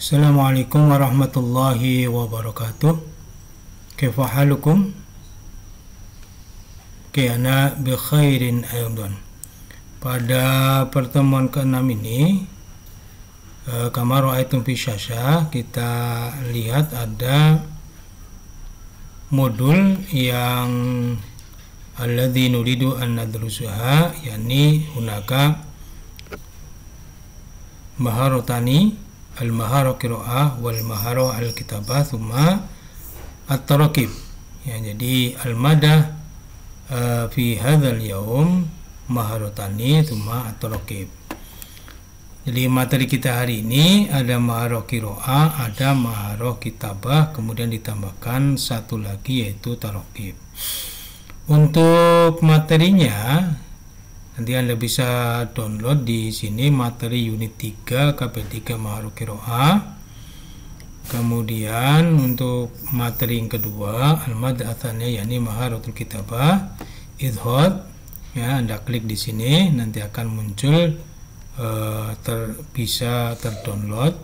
Assalamualaikum warahmatullahi wabarakatuh. Kaifa halukum? Ana bi khairin aydan. Pada pertemuan ke-6 ini, kama ra'aitum fi syashah, kita lihat ada modul yang alladzi nuridu an nadrusuha, yakni hunaka maharatani, al-mahara qiraah wal mahara al-kitabah thumma at-taraqib. Ya, jadi al-madah fi hadzal yaum maharatani thumma at-taraqib. Jadi materi kita hari ini ada mahara qiraah, ada mahara kitabah, kemudian ditambahkan satu lagi yaitu taraqib. Untuk materinya nanti Anda bisa download di sini materi unit 3 KP3 mahara qiraah. Kemudian untuk materi yang kedua al-madah atsaniyah, yakni maharatul kitabah idhad. Ya, Anda klik di sini nanti akan muncul bisa terdownload.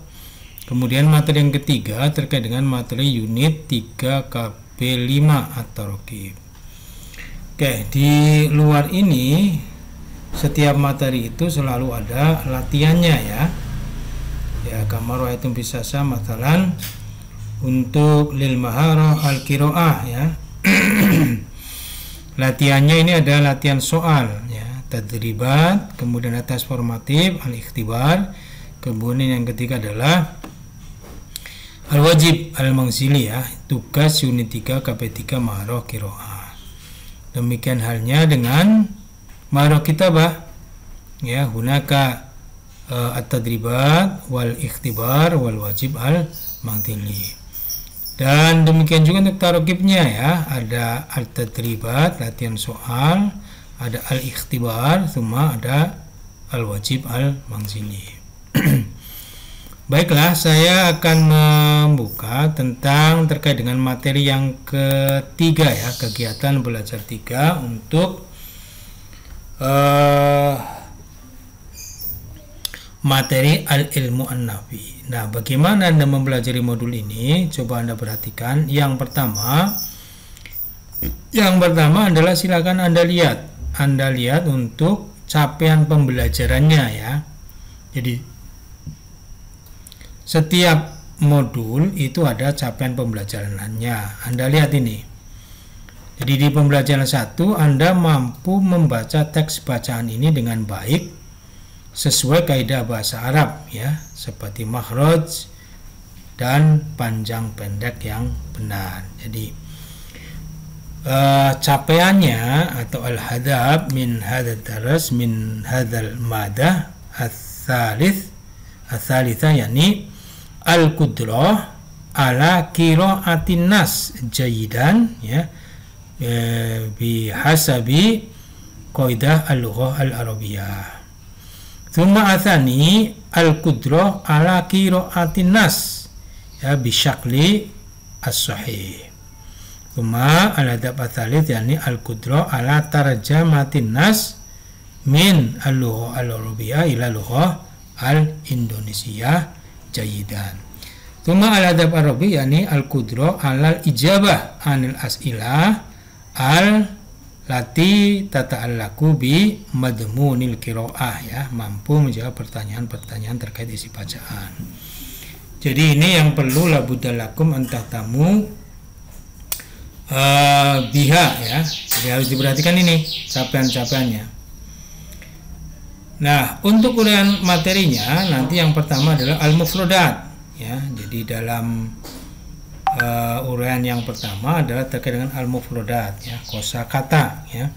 Kemudian materi yang ketiga terkait dengan materi unit 3 KP5 at-taraqib. Oke, di luar ini setiap materi itu selalu ada latihannya ya. Ya, kama ra'aitum bisa masalan untuk lil mahara al qiraah ya. Latihannya ini ada latihan soal ya, tadribat, kemudian atas formatif, al ikhtibar, kemudian yang ketiga adalah al wajib al manzili ya, tugas unit 3 KP3 mahara qiraah. Demikian halnya dengan mahara kitabah ya, hunaka at-tadribat wal ikhtibar wal wajib al manzili. Dan demikian juga untuk taraqibnya ya, ada al-tadribat latihan soal, ada al-ikhtibar, semua ada al-wajib al manzili. Baiklah, saya akan membuka tentang terkait dengan materi yang ketiga ya, kegiatan belajar 3 untuk materi al-ilmu an-nafi. Nah, bagaimana Anda mempelajari modul ini? Coba Anda perhatikan. Yang pertama adalah silakan Anda lihat untuk capaian pembelajarannya ya. Jadi setiap modul itu ada capaian pembelajarannya. Anda lihat ini. Jadi di pembelajaran 1 Anda mampu membaca teks bacaan ini dengan baik sesuai kaidah bahasa Arab ya, seperti makhraj dan panjang pendek yang benar. Jadi capaiannya atau al-hadab min hadzal daras min hadzal madah ats-tsalitsah yakni al-qudrah ala qiraatin nas jayidan ya, bihasabi qaidah al-lughah al-arabiyyah. Tsumma atsani al-qudrah ala qiraatin nas ya bisyakli as-sahih. Tsumma al-adab ats-tsalits yakni al-qudrah ala tarjamatin nas min al-lughah al-arabiyyah ila lughah al-indonesiah jayidan. Tsumma al-adab arabi yakni al-qudrah ala al-ijabah anil as'ilah lati tata'allaku bi madmunil qiraah ya, mampu menjawab pertanyaan-pertanyaan terkait isi bacaan. Jadi ini yang perlu labudalakum antahtamu biha ya. Jadi harus diperhatikan ini capaian-capaiannya. Nah, untuk uraian materinya nanti yang pertama adalah al-mufradat ya. Jadi dalam uraian yang pertama adalah terkait dengan al-mufradat ya, kosakata ya,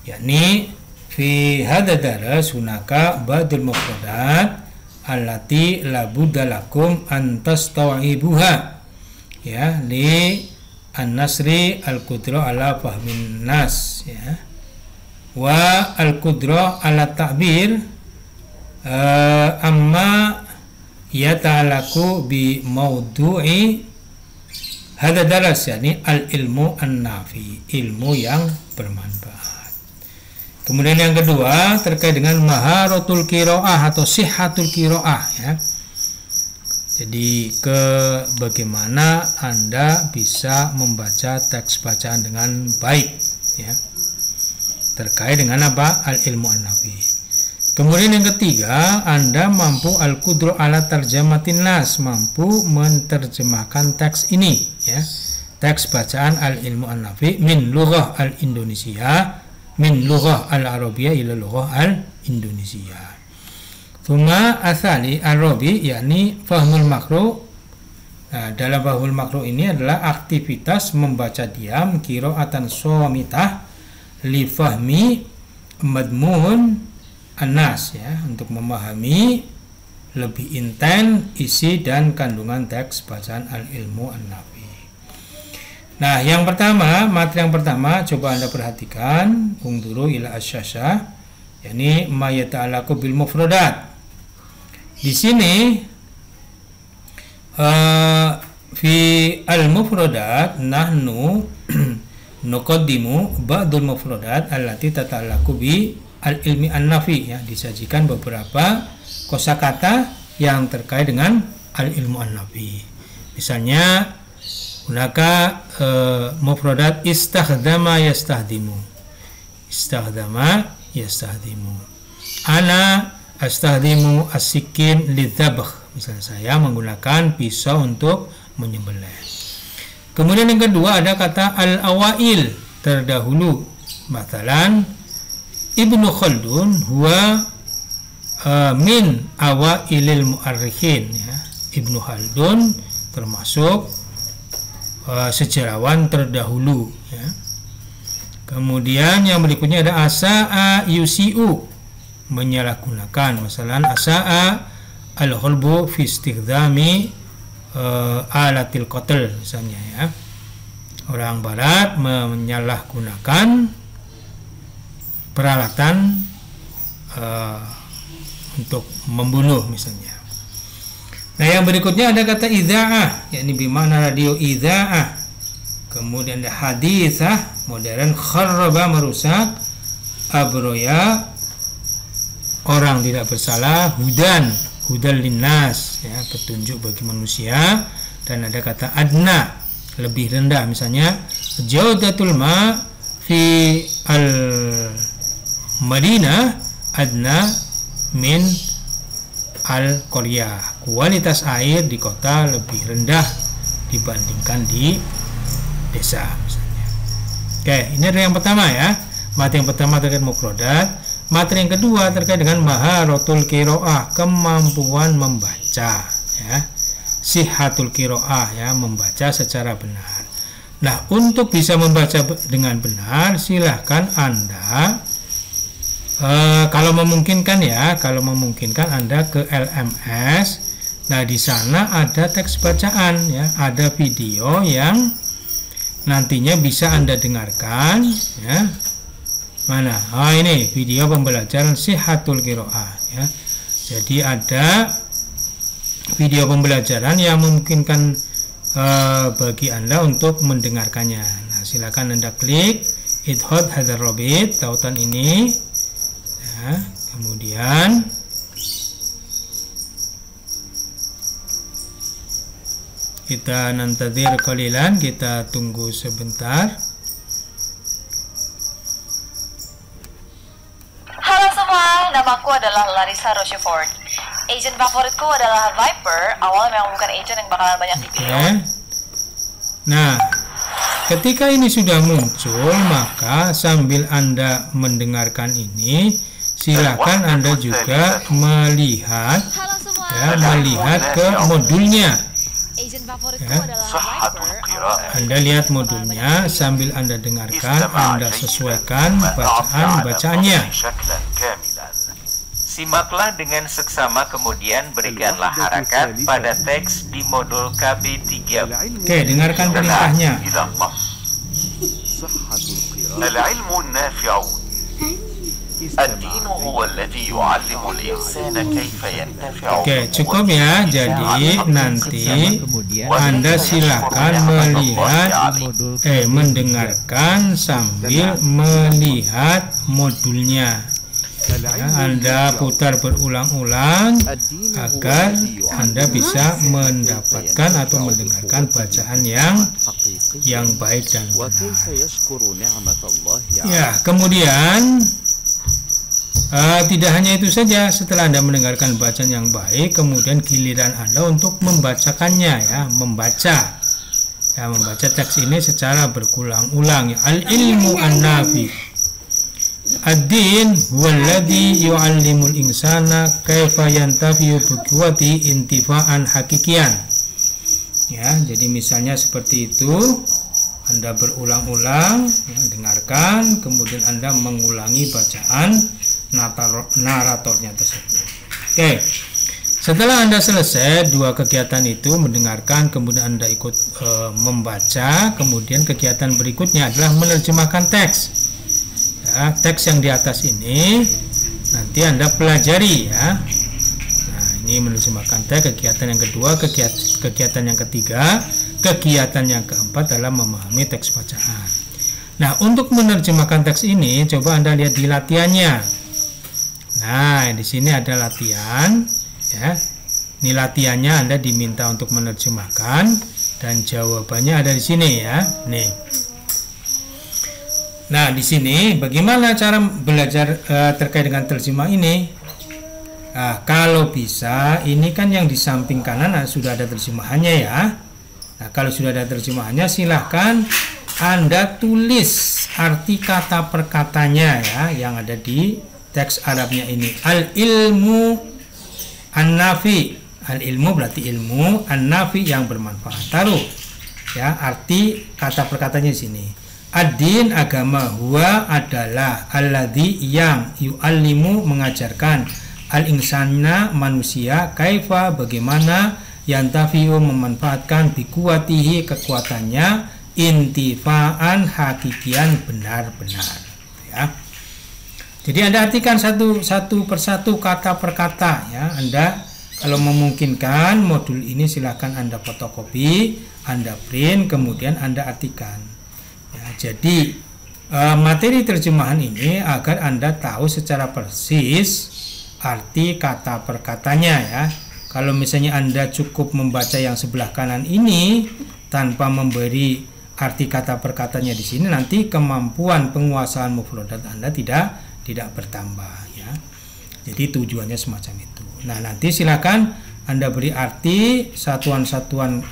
yakni fi hadza daras hunaka ba'dul mufradat allati la budda lakum an tastawibuha ya li an-nasri al-qudrah ala fahmin nas ya, wa al-qudrah ala ta'bir amma yata'alaku bi maudu'i hadza daras yakni al-ilmu an-nafi, ilmu yang bermanfaat. Kemudian yang kedua terkait dengan maharatul qiraah atau sihhatul qiraah ya. Jadi bagaimana Anda bisa membaca teks bacaan dengan baik, ya, terkait dengan apa? Al-ilmu an-nafi. Kemudian yang ketiga, Anda mampu al-qudru ala tarjamatin nas, mampu menerjemahkan teks ini, ya, teks bacaan al-ilmu an-nafi min lughah al-Indonesia, min lughah al-Arabiyah ila lughah al-Indonesia. Thumma athali ar-rabi, yakni fahmul makruh. Nah, dalam fahmul makruh ini adalah aktivitas membaca diam qiraatan shamitah li fahmi madmun an-nas, ya, untuk memahami lebih intens isi dan kandungan teks bacaan al-ilmu an-nafi. Nah, yang pertama, materi yang pertama coba Anda perhatikan, ungduru ila asyasya, yakni ma yata'allaqu bil mufradat. Di sini fi al-mufradat nahnu nuqaddimu ba'dul mufradat allati tata'allaqu bi al-ilmi an-nafi, ya, disajikan beberapa kosakata yang terkait dengan al-ilmu an-nafi. Misalnya gunakan mufradat istakhdama yastahdimu. Istakhdama yastahdimu. Ana astahdimu as-sikin lidzabh. Misalnya saya menggunakan pisau untuk menyembelih. Kemudian yang kedua ada kata al-awail, terdahulu. Masalan Ibnu Khaldun huwa min awailil mu'arrikhin, ya. Ibnu Khaldun termasuk sejarawan terdahulu, ya. Kemudian yang berikutnya ada asa'a yusi'u, menyalahgunakan. Masalah asa'a al-ghalbu fi istighdami alatil qatl, misalnya, ya. Orang barat menyalahgunakan peralatan untuk membunuh, misalnya. Nah, yang berikutnya ada kata idza'ah, yakni bimana radio idza'ah. Kemudian ada haditsah, modern, kharraba, merusak, abroya, orang tidak bersalah, hudal linnas, ya, petunjuk bagi manusia. Dan ada kata adna, lebih rendah, misalnya jaudatul ma fi al Madinah adna min al-Qaryah, kualitas air di kota lebih rendah dibandingkan di desa, misalnya. Oke, ini ada yang pertama, ya. Materi yang pertama terkait mufradat. Materi yang kedua terkait dengan maharatul qiraah, kemampuan membaca, ya. Sihatul qiraah, ya, membaca secara benar. Nah, untuk bisa membaca dengan benar, silahkan Anda kalau memungkinkan, ya, kalau memungkinkan Anda ke LMS. Nah, di sana ada teks bacaan, ya, ada video yang nantinya bisa Anda dengarkan, ya. Mana? Ini video pembelajaran sihatul qiraah, ya. Jadi ada video pembelajaran yang memungkinkan bagi Anda untuk mendengarkannya. Nah, silakan Anda klik idhad hadzal rabit, tautan ini, ya. Kemudian kita nantadir qalilan, kita tunggu sebentar. Halo semua, namaku adalah Larissa Rochefort. Agent favoritku adalah Viper. Awalnya memang bukan agent yang bakalan banyak dipilih. Nah, ketika ini sudah muncul, maka sambil Anda mendengarkan ini, silakan Anda juga melihat, ya, melihat ke modulnya. Ya. Anda lihat modulnya sambil Anda dengarkan, Anda sesuaikan bacaannya. Simaklah dengan seksama, kemudian berikanlah harakat pada teks di modul KB3. Oke, dengarkan perintahnya. Al-ilmu nafi'u. Ad-dinu huwa alladhi yu'allimu al-insana kaifa yantafi'u. Oke, cukup, ya. Jadi nanti Anda silakan mendengarkan sambil melihat modulnya. Ya, Anda putar berulang-ulang agar Anda bisa mendapatkan atau mendengarkan bacaan yang baik dan benar. Ya, kemudian tidak hanya itu saja, setelah Anda mendengarkan bacaan yang baik, kemudian giliran Anda untuk membacakannya, ya, membaca teks ini secara berulang-ulang. Ya. Al-ilmu an-nafi ad-din huwallazi yu'allimul insana kaifa yantafi'u bi quwwati intifa'an hakikian. Ya, jadi misalnya seperti itu, Anda berulang-ulang, ya, dengarkan, kemudian Anda mengulangi bacaan naratornya tersebut. Oke. Setelah Anda selesai dua kegiatan itu, mendengarkan, kemudian Anda ikut membaca, kemudian kegiatan berikutnya adalah menerjemahkan teks. Ya, teks yang di atas ini nanti Anda pelajari, ya. Nah, ini menerjemahkan teks, kegiatan yang kedua, kegiatan yang ketiga, kegiatan yang keempat adalah memahami teks bacaan. Nah, untuk menerjemahkan teks ini, coba Anda lihat di latihannya. Nah, di sini ada latihan. Ya, ini latihannya, Anda diminta untuk menerjemahkan dan jawabannya ada di sini, ya. Nih. Nah, di sini bagaimana cara belajar terkait dengan terjemah ini? Nah, kalau bisa, ini kan yang di samping kanan sudah ada terjemahannya, ya. Nah, kalau sudah ada terjemahannya, silahkan Anda tulis arti kata per katanya, ya, yang ada di teks Arabnya ini. Al-ilmu an-nafi, al-ilmu berarti ilmu, an-nafi yang bermanfaat. Taruh, ya, arti kata perkatanya di sini. Ad-din agama, huwa adalah, alladzi yang, yu'allimu mengajarkan, al-insana manusia, kaifa bagaimana, yantafi'u memanfaatkan, bikuwatihi kekuatannya, intifaan hakikian benar-benar, ya. Jadi Anda artikan satu persatu, kata per kata, ya. Anda kalau memungkinkan modul ini silahkan Anda fotokopi, Anda print, kemudian Anda artikan. Ya, jadi materi terjemahan ini agar Anda tahu secara persis arti kata per katanya, ya. Kalau misalnya Anda cukup membaca yang sebelah kanan ini tanpa memberi arti kata per katanya di sini, nanti kemampuan penguasaan mufradat Anda tidak bertambah, ya. Jadi tujuannya semacam itu. Nah, nanti silakan Anda beri arti satuan-satuan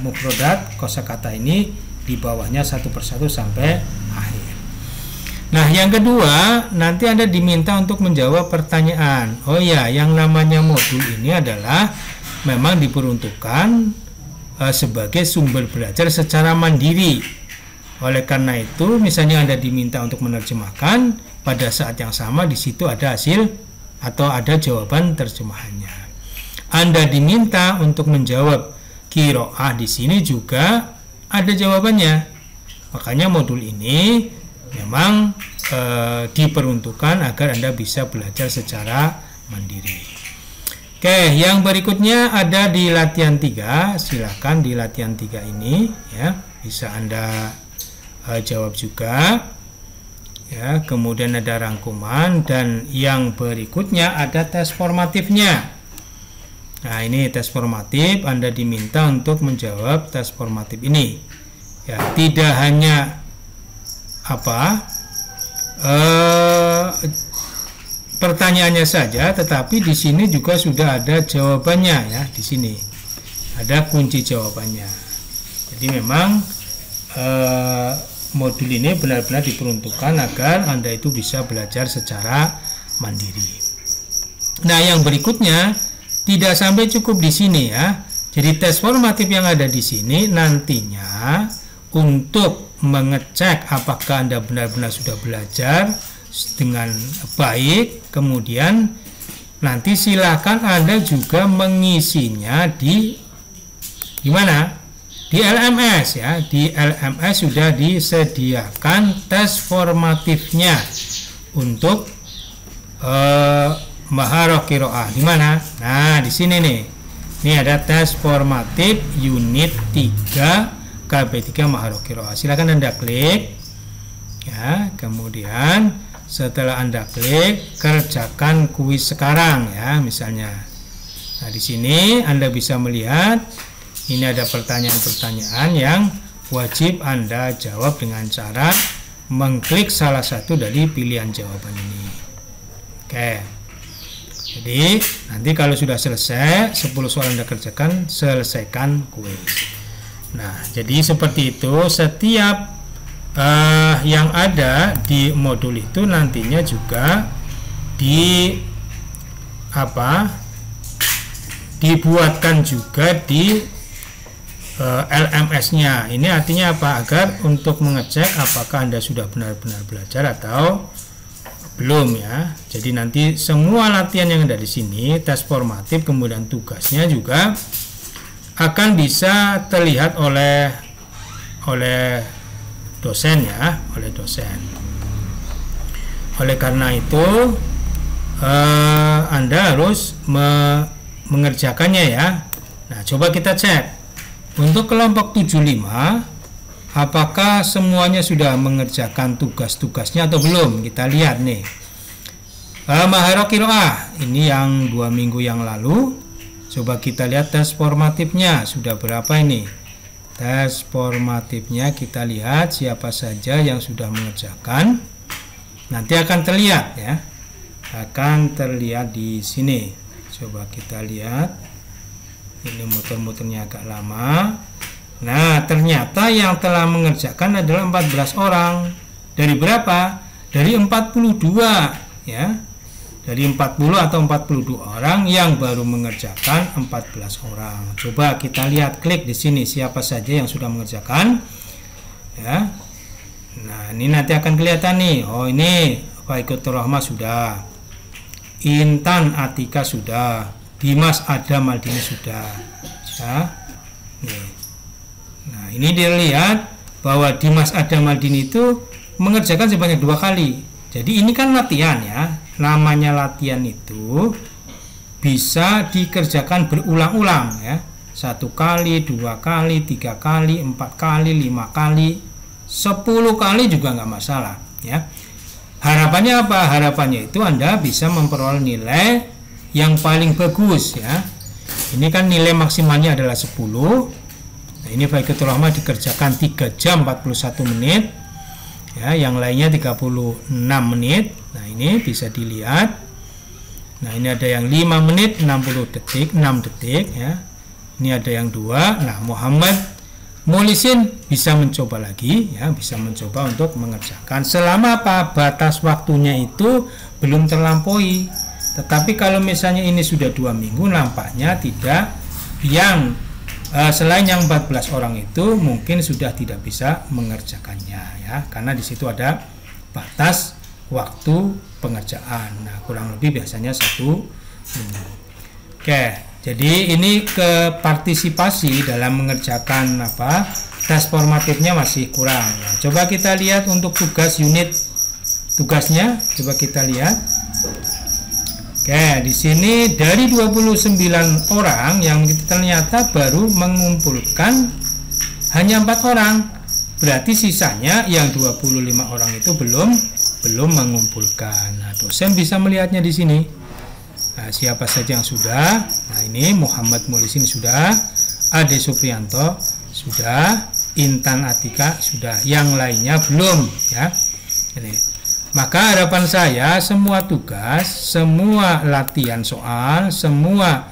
mufradat kosakata ini di bawahnya satu persatu sampai akhir. Nah, yang kedua, nanti Anda diminta untuk menjawab pertanyaan. Oh ya, yang namanya modul ini adalah memang diperuntukkan sebagai sumber belajar secara mandiri. Oleh karena itu, misalnya Anda diminta untuk menerjemahkan, pada saat yang sama di situ ada hasil atau ada jawaban terjemahannya. Anda diminta untuk menjawab qiraah, di sini juga ada jawabannya. Makanya modul ini memang diperuntukkan agar Anda bisa belajar secara mandiri. Oke, yang berikutnya ada di latihan 3. Silakan di latihan 3 ini, ya, bisa Anda jawab juga. Ya, kemudian ada rangkuman, dan yang berikutnya ada tes formatifnya. Nah, ini tes formatif, Anda diminta untuk menjawab tes formatif ini. Ya, tidak hanya pertanyaannya saja, tetapi di sini juga sudah ada jawabannya, ya. Di sini ada kunci jawabannya. Jadi memang modul ini benar-benar diperuntukkan agar Anda itu bisa belajar secara mandiri. Nah, yang berikutnya tidak sampai cukup di sini, ya. Jadi tes formatif yang ada di sini nantinya untuk mengecek apakah Anda benar-benar sudah belajar dengan baik, kemudian nanti silakan Anda juga mengisinya di mana? Di LMS, ya. Di LMS sudah disediakan tes formatifnya untuk maharah qiraah. Di mana? Nah, di sini nih. Ini ada tes formatif unit 3 KB3 maharah qiraah. Silakan Anda klik, ya. Kemudian setelah Anda klik, kerjakan kuis sekarang ya, misalnya. Nah, di sini Anda bisa melihat ini ada pertanyaan-pertanyaan yang wajib Anda jawab dengan cara mengklik salah satu dari pilihan jawaban ini. Oke. Jadi nanti kalau sudah selesai 10 soal Anda kerjakan, selesaikan kuis. Nah, jadi seperti itu setiap yang ada di modul itu nantinya juga dibuatkan juga di LMS-nya. Ini artinya apa? Agar untuk mengecek apakah Anda sudah benar-benar belajar atau belum ya. Jadi nanti semua latihan yang ada di sini, tes formatif kemudian tugasnya juga akan bisa terlihat oleh dosen ya, oleh dosen. Oleh karena itu Anda harus mengerjakannya ya. Nah, coba kita cek untuk kelompok 75 apakah semuanya sudah mengerjakan tugas-tugasnya atau belum? Kita lihat nih. Maharah Qiraah ini yang 2 minggu yang lalu. Coba kita lihat tes formatifnya sudah berapa ini. Tes formatifnya kita lihat siapa saja yang sudah mengerjakan. Nanti akan terlihat ya. Akan terlihat di sini. Coba kita lihat. Ini muter-muternya agak lama. Nah, ternyata yang telah mengerjakan adalah 14 orang. Dari berapa? Dari 42 ya. Dari 40 atau 42 orang yang baru mengerjakan 14 orang. Coba kita lihat, klik di sini siapa saja yang sudah mengerjakan ya. Nah, ini nanti akan kelihatan nih. Oh, ini Faikutur Rahmah sudah. Intan Atika sudah. Dimas Adam Maldini sudah. Ya. Nih. Nah, ini dilihat bahwa Dimas Adam Maldini itu mengerjakan sebanyak 2 kali. Jadi ini kan latihan ya. Namanya latihan itu bisa dikerjakan berulang-ulang ya. 1 kali, 2 kali, 3 kali, 4 kali, 5 kali, 10 kali juga nggak masalah ya. Harapannya apa? Harapannya itu Anda bisa memperoleh nilai yang paling bagus ya. Ini kan nilai maksimalnya adalah 10. Nah, ini Faikutur Rahmah dikerjakan 3 jam 41 menit ya, yang lainnya 36 menit. Nah, ini bisa dilihat. Nah, ini ada yang 5 menit 60 detik, 6 detik ya. Ini ada yang 2. Nah, Muhammad Mulisin bisa mencoba lagi ya, bisa mencoba untuk mengerjakan selama apa? Batas waktunya itu belum terlampaui. Tetapi kalau misalnya ini sudah 2 minggu, nampaknya tidak. Yang selain yang 14 orang itu mungkin sudah tidak bisa mengerjakannya ya, karena di situ ada batas waktu pengerjaan. Nah, kurang lebih biasanya 1 minggu. Oke, jadi ini ke partisipasi dalam mengerjakan tes formatifnya masih kurang. Nah, coba kita lihat untuk tugas unit tugasnya, coba kita lihat. Oke, di sini dari 29 orang yang ternyata baru mengumpulkan hanya 4 orang. Berarti sisanya yang 25 orang itu belum mengumpulkan. Nah, dosen bisa melihatnya di sini. Nah, siapa saja yang sudah? Nah, ini Muhammad Mulisin sudah, Ade Supriyanto sudah, Intan Atika sudah, yang lainnya belum ya. Ini. Maka harapan saya semua tugas, semua latihan soal, semua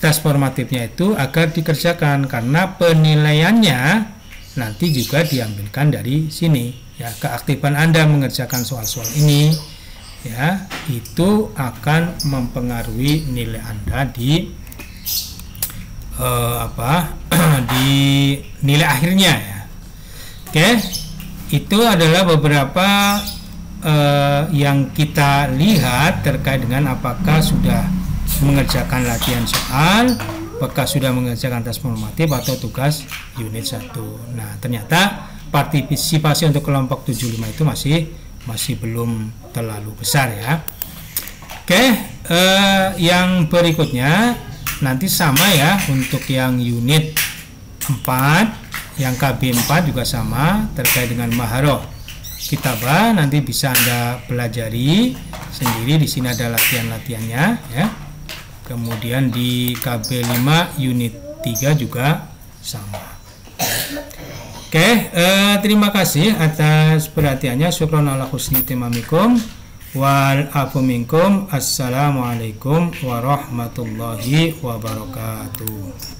tes formatifnya itu agar dikerjakan, karena penilaiannya nanti juga diambilkan dari sini ya. Keaktifan Anda mengerjakan soal-soal ini ya, itu akan mempengaruhi nilai Anda di di nilai akhirnya ya. Oke, itu adalah beberapa yang kita lihat terkait dengan apakah sudah mengerjakan latihan soal, apakah sudah mengerjakan tes formatif atau tugas unit 1. Nah, ternyata partisipasi untuk kelompok 75 itu masih belum terlalu besar ya. Oke, yang berikutnya nanti sama ya, untuk yang unit 4, yang KB 4 juga sama terkait dengan maharoh. kitabah, nanti bisa Anda pelajari sendiri. Di sini ada latihan-latihannya ya. Kemudian di KB 5 unit 3 juga sama. Oke, terima kasih atas perhatiannya. Syukron ala husni timamikum wal afu minkum. Assalamualaikum warahmatullahi wabarakatuh.